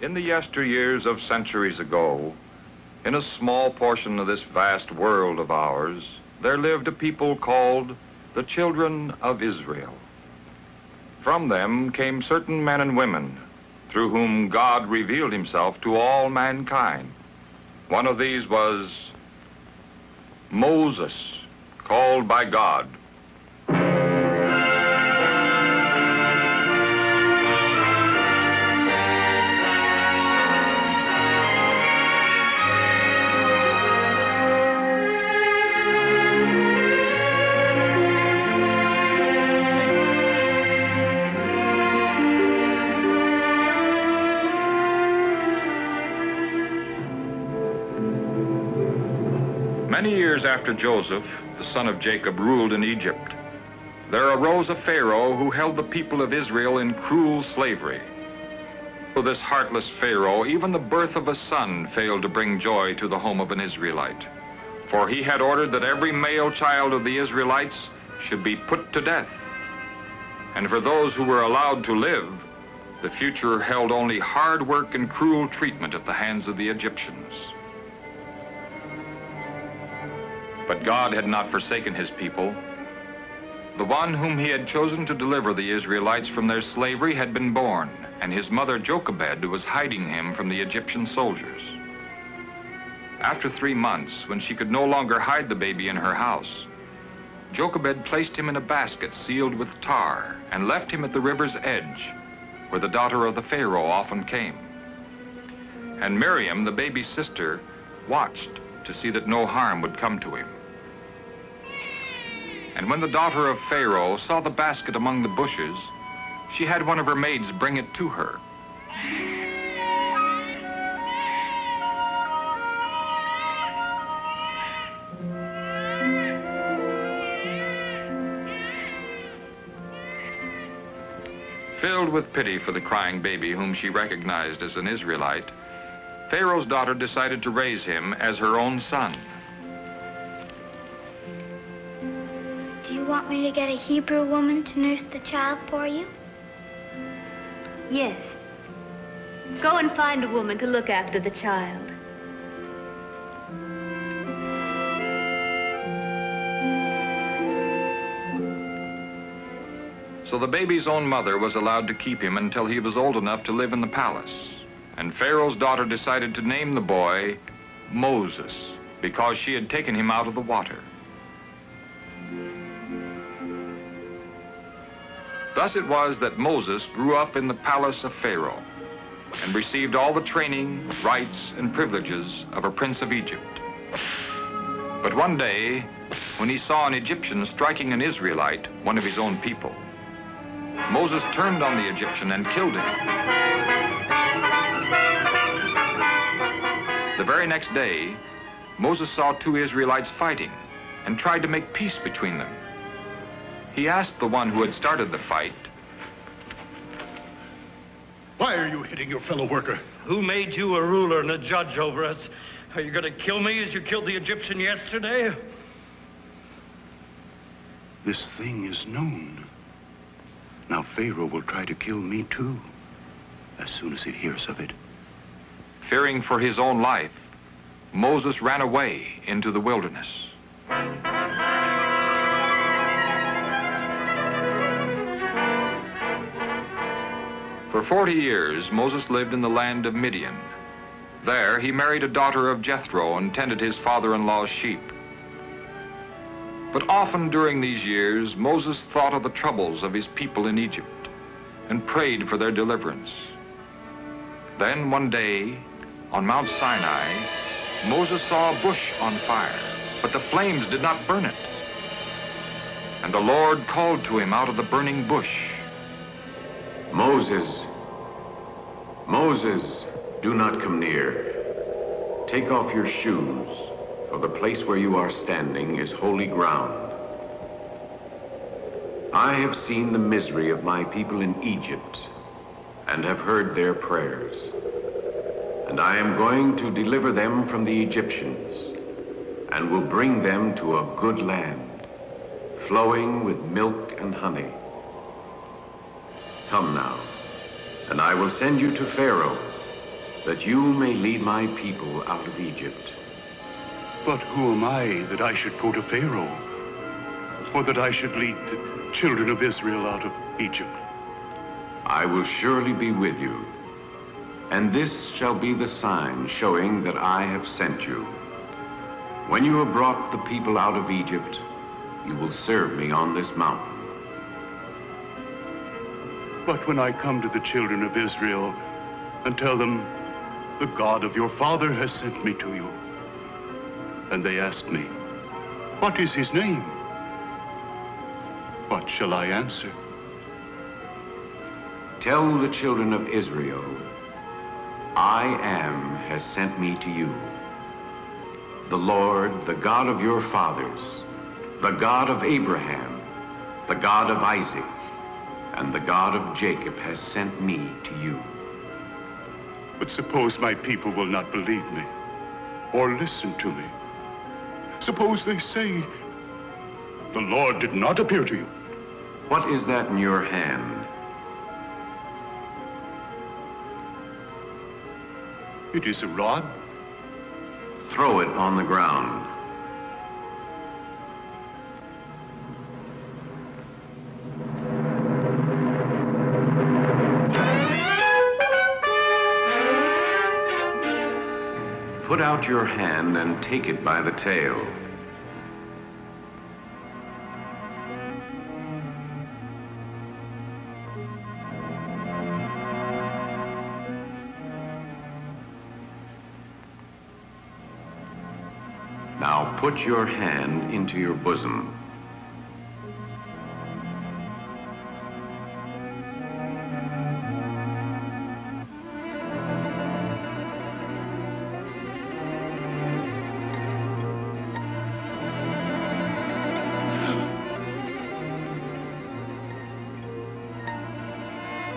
In the yesteryears of centuries ago, in a small portion of this vast world of ours, there lived a people called the children of Israel. From them came certain men and women through whom God revealed himself to all mankind. One of these was Moses, called by God. Many years after Joseph, the son of Jacob, ruled in Egypt, there arose a Pharaoh who held the people of Israel in cruel slavery. For this heartless Pharaoh, even the birth of a son failed to bring joy to the home of an Israelite. For he had ordered that every male child of the Israelites should be put to death. And for those who were allowed to live, the future held only hard work and cruel treatment at the hands of the Egyptians. But God had not forsaken his people. The one whom he had chosen to deliver the Israelites from their slavery had been born, and his mother Jochebed was hiding him from the Egyptian soldiers. After 3 months, when she could no longer hide the baby in her house, Jochebed placed him in a basket sealed with tar and left him at the river's edge, where the daughter of the Pharaoh often came. And Miriam, the baby's sister, watched to see that no harm would come to him. And when the daughter of Pharaoh saw the basket among the bushes, she had one of her maids bring it to her. Filled with pity for the crying baby whom she recognized as an Israelite, Pharaoh's daughter decided to raise him as her own son. Do you want me to get a Hebrew woman to nurse the child for you? Yes. Go and find a woman to look after the child. So the baby's own mother was allowed to keep him until he was old enough to live in the palace. And Pharaoh's daughter decided to name the boy Moses, because she had taken him out of the water. Thus it was that Moses grew up in the palace of Pharaoh and received all the training, rights, and privileges of a prince of Egypt. But one day, when he saw an Egyptian striking an Israelite, one of his own people, Moses turned on the Egyptian and killed him. The very next day, Moses saw 2 Israelites fighting and tried to make peace between them. He asked the one who had started the fight, "Why are you hitting your fellow worker?" Who made you a ruler and a judge over us? Are you going to kill me as you killed the Egyptian yesterday? This thing is known. Now Pharaoh will try to kill me too, as soon as he hears of it. Fearing for his own life, Moses ran away into the wilderness. For 40 years, Moses lived in the land of Midian. There, he married a daughter of Jethro and tended his father-in-law's sheep. But often during these years, Moses thought of the troubles of his people in Egypt and prayed for their deliverance. Then one day, on Mount Sinai, Moses saw a bush on fire, but the flames did not burn it. And the Lord called to him out of the burning bush, "Moses, Moses, do not come near. Take off your shoes, for the place where you are standing is holy ground. I have seen the misery of my people in Egypt and have heard their prayers. And I am going to deliver them from the Egyptians and will bring them to a good land, flowing with milk and honey. Come now, and I will send you to Pharaoh, that you may lead my people out of Egypt. But who am I that I should go to Pharaoh, or that I should lead the children of Israel out of Egypt? I will surely be with you, and this shall be the sign showing that I have sent you. When you have brought the people out of Egypt, you will serve me on this mountain. But when I come to the children of Israel and tell them, the God of your father has sent me to you, and they ask me, what is his name? What shall I answer? Tell the children of Israel, I am has sent me to you. The Lord, the God of your fathers, the God of Abraham, the God of Isaac, and the God of Jacob has sent me to you. But suppose my people will not believe me or listen to me. Suppose they say, the Lord did not appear to you. What is that in your hand? It is a rod. Throw it on the ground. Put out your hand and take it by the tail. Now put your hand into your bosom.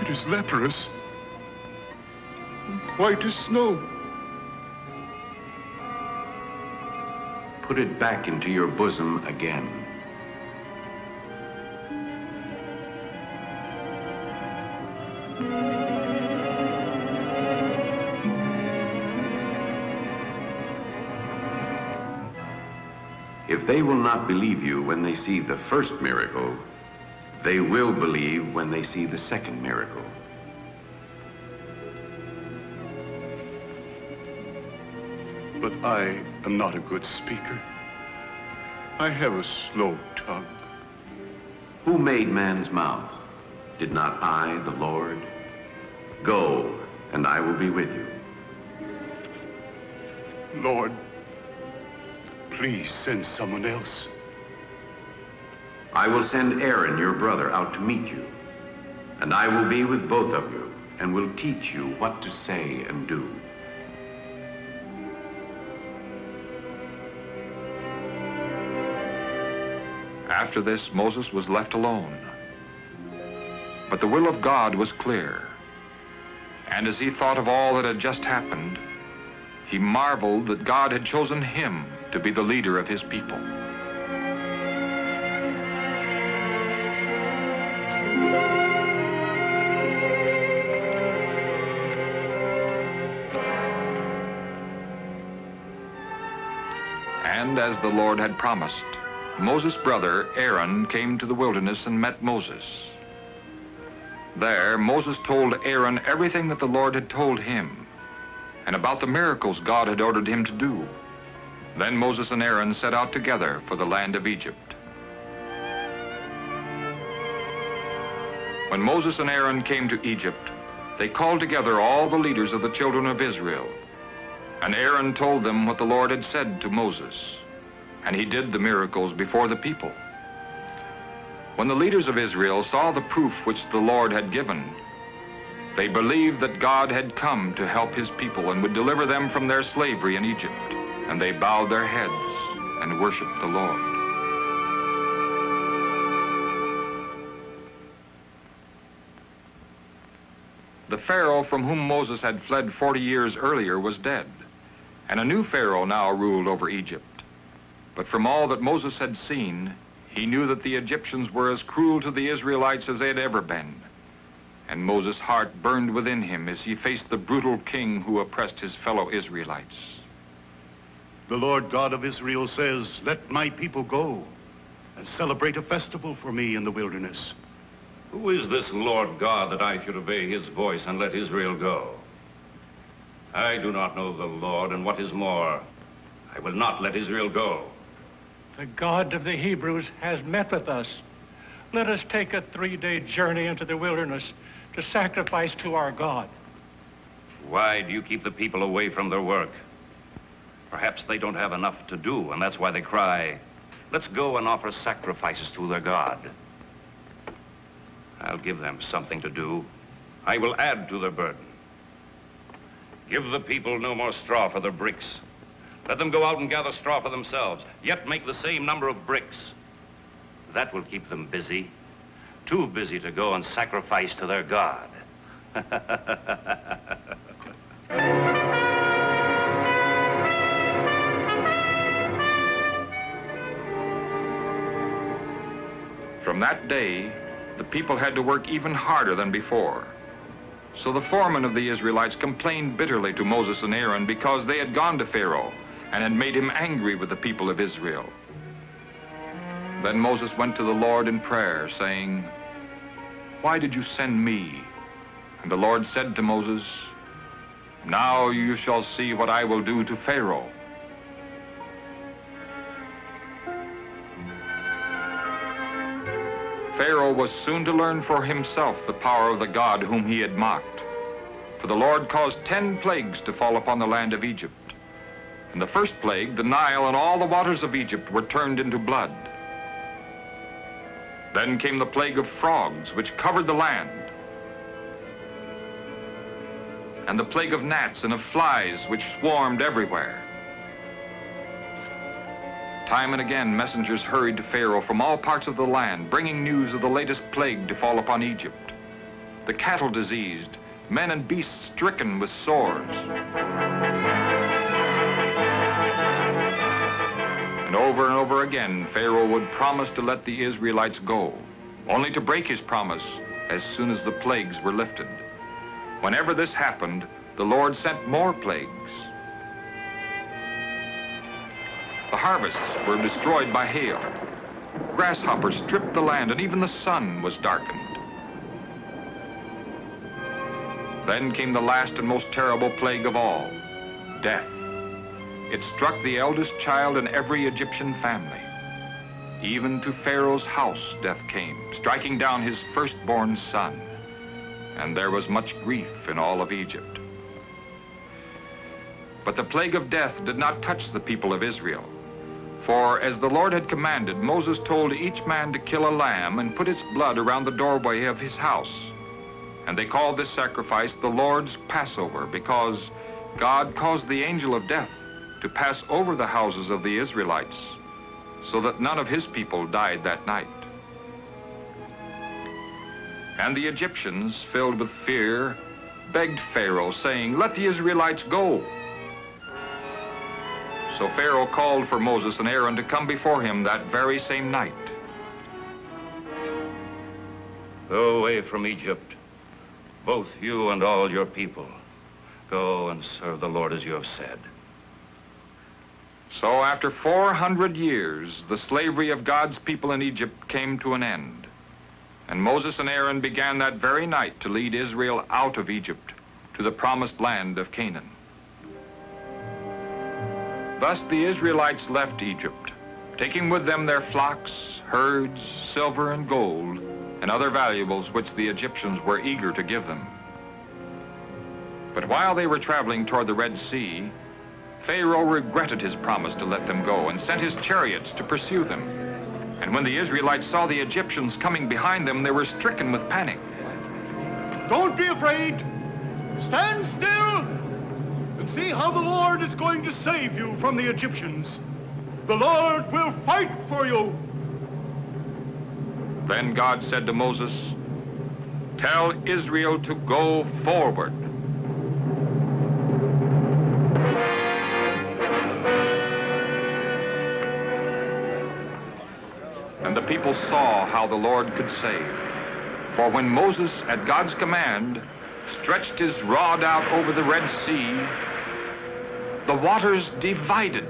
It is leprous, white as snow. Put it back into your bosom again. If they will not believe you when they see the first miracle, they will believe when they see the second miracle. But I am not a good speaker. I have a slow tongue. Who made man's mouth? Did not I, the Lord? Go, and I will be with you. Lord, please send someone else. I will send Aaron, your brother, out to meet you, and I will be with both of you, and will teach you what to say and do. After this, Moses was left alone. But the will of God was clear. And as he thought of all that had just happened, he marveled that God had chosen him to be the leader of his people. And as the Lord had promised, Moses' brother Aaron came to the wilderness and met Moses. There, Moses told Aaron everything that the Lord had told him, and about the miracles God had ordered him to do. Then Moses and Aaron set out together for the land of Egypt. When Moses and Aaron came to Egypt, they called together all the leaders of the children of Israel. And Aaron told them what the Lord had said to Moses, and he did the miracles before the people. When the leaders of Israel saw the proof which the Lord had given, they believed that God had come to help his people and would deliver them from their slavery in Egypt, and they bowed their heads and worshiped the Lord. The Pharaoh from whom Moses had fled 40 years earlier was dead, and a new Pharaoh now ruled over Egypt. But from all that Moses had seen, he knew that the Egyptians were as cruel to the Israelites as they had ever been. And Moses' heart burned within him as he faced the brutal king who oppressed his fellow Israelites. The Lord God of Israel says, "Let my people go and celebrate a festival for me in the wilderness." Who is this Lord God that I should obey his voice and let Israel go? I do not know the Lord, and what is more, I will not let Israel go. The God of the Hebrews has met with us. Let us take a 3-day journey into the wilderness to sacrifice to our God. Why do you keep the people away from their work? Perhaps they don't have enough to do, and that's why they cry, "Let's go and offer sacrifices to their God." I'll give them something to do. I will add to their burden. Give the people no more straw for their bricks. Let them go out and gather straw for themselves, yet make the same number of bricks. That will keep them busy. Too busy to go and sacrifice to their God. From that day, the people had to work even harder than before. So the foreman of the Israelites complained bitterly to Moses and Aaron because they had gone to Pharaoh and had made him angry with the people of Israel. Then Moses went to the Lord in prayer, saying, "Why did you send me?" And the Lord said to Moses, "Now you shall see what I will do to Pharaoh." Pharaoh was soon to learn for himself the power of the God whom he had mocked. For the Lord caused 10 plagues to fall upon the land of Egypt. In the first plague, the Nile and all the waters of Egypt were turned into blood. Then came the plague of frogs, which covered the land. And the plague of gnats and of flies, which swarmed everywhere. Time and again, messengers hurried to Pharaoh from all parts of the land, bringing news of the latest plague to fall upon Egypt. The cattle diseased, men and beasts stricken with sores. And over again, Pharaoh would promise to let the Israelites go, only to break his promise as soon as the plagues were lifted. Whenever this happened, the Lord sent more plagues. The harvests were destroyed by hail. Grasshoppers stripped the land, and even the sun was darkened. Then came the last and most terrible plague of all, death. It struck the eldest child in every Egyptian family. Even to Pharaoh's house death came, striking down his firstborn son. And there was much grief in all of Egypt. But the plague of death did not touch the people of Israel. For as the Lord had commanded, Moses told each man to kill a lamb and put its blood around the doorway of his house. And they called this sacrifice the Lord's Passover, because God caused the angel of death to pass over the houses of the Israelites, so that none of his people died that night. And the Egyptians, filled with fear, begged Pharaoh, saying, "Let the Israelites go." So Pharaoh called for Moses and Aaron to come before him that very same night. Go away from Egypt, both you and all your people. Go and serve the Lord as you have said. So after 400 years, the slavery of God's people in Egypt came to an end. And Moses and Aaron began that very night to lead Israel out of Egypt to the promised land of Canaan. Thus the Israelites left Egypt, taking with them their flocks, herds, silver and gold, and other valuables which the Egyptians were eager to give them. But while they were traveling toward the Red Sea, Pharaoh regretted his promise to let them go and sent his chariots to pursue them. And when the Israelites saw the Egyptians coming behind them, they were stricken with panic. Don't be afraid. Stand still and see how the Lord is going to save you from the Egyptians. The Lord will fight for you. Then God said to Moses, "Tell Israel to go forward." And the people saw how the Lord could save. For when Moses, at God's command, stretched his rod out over the Red Sea, the waters divided.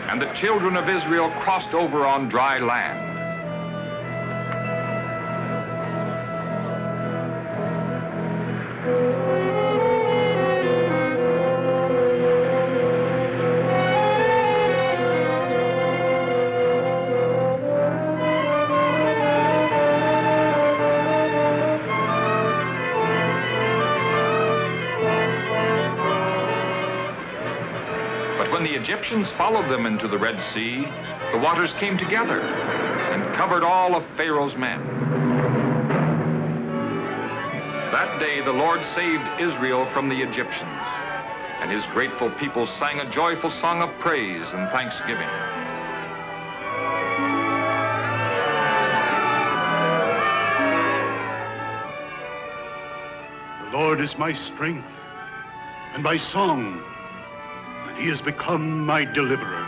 And the children of Israel crossed over on dry land. When the Egyptians followed them into the Red Sea, the waters came together and covered all of Pharaoh's men. That day the Lord saved Israel from the Egyptians, and his grateful people sang a joyful song of praise and thanksgiving. The Lord is my strength and my song. He has become my deliverer.